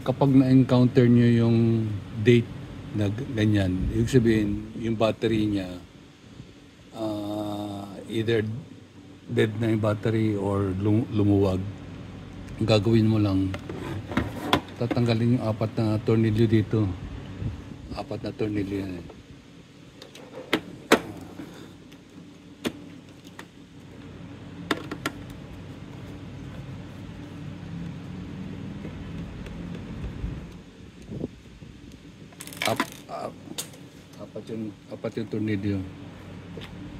kapag na-encounter nyo yung date na ganyan, ibig sabihin yung battery niya either dead na yung battery or lumuwag. Ang gagawin mo lang, tatanggalin yung 4 na tornilyo dito. 4 na tornilyo yan eh. Apat yung tornilyo.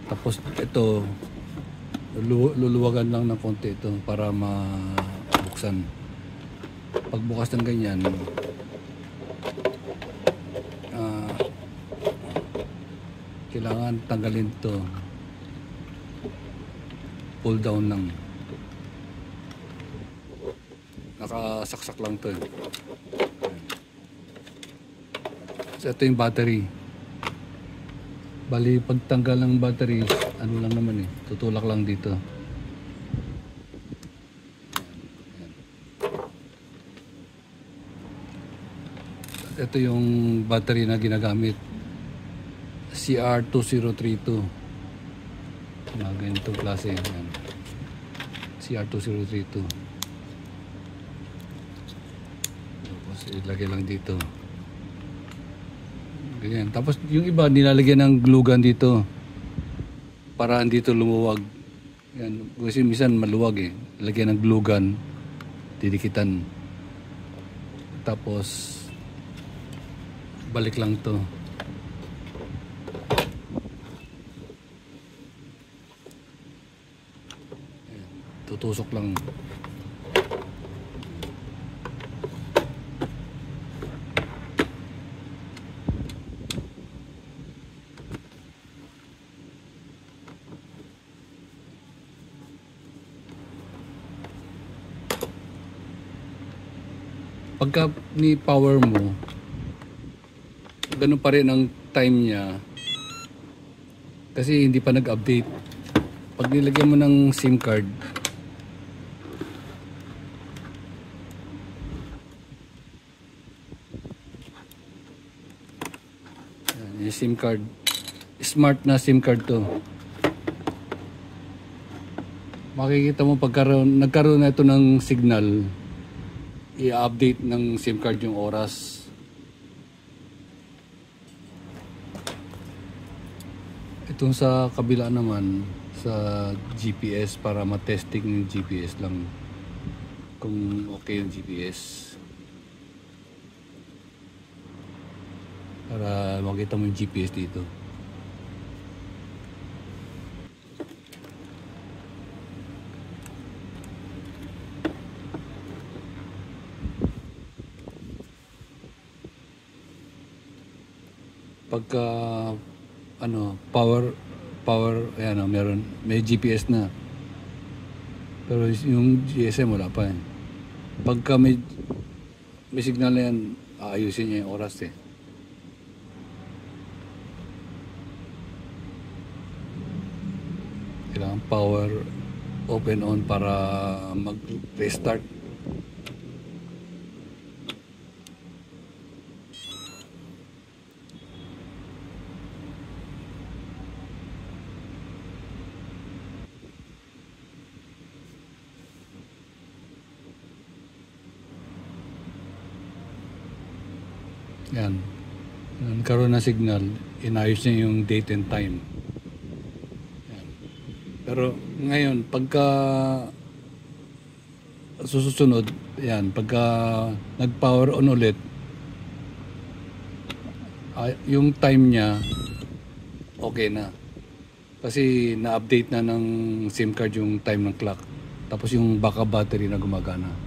Tapos ito, luluwagan lang ng konti ito para mabuksan. Pagbukas ng ganyan, kailangan tanggalin ito. Pull down lang. Nakasaksak lang ito. So ito yung battery. Bali, pagtanggal ng battery, ano lang naman eh, tutulak lang dito. Ito yung battery na ginagamit. CR2032. Mga ganitong klase. Yan. CR2032. Tapos ilagay lang dito. Ganyan. Tapos yung iba nilalagyan ng glue gun dito para andito lumuwag. Yan. Kasi minsan maluwag eh. Lagyan ng glue gun, didikitan. Tapos balik lang to. Yan. Tutusok lang. Pagka ni power mo, ganun pa rin ang time niya kasi hindi pa nag-update. Pag nilagyan mo ng SIM card, yung SIM card, smart na SIM card to. Makikita mo nagkaroon na ito ng signal, i-update ng SIM card yung oras. Itong sa kabila naman, sa GPS, para matesting yung GPS lang kung okay yung GPS, para makita mo yung GPS dito. Pagka power ayan, may GPS na, pero yung GSM wala pa eh. Pagka may signal na yan, aayusin niya yung oras eh. Kailangan power open on para mag-restart. Yan. Nagkaroon na signal, inayos niya yung date and time. Yan. Pero ngayon, pagka susunod, yan, pagka nag-power on ulit, yung time niya, okay na. Kasi na-update na ng SIM card yung time ng clock. Tapos yung backup battery na gumagana.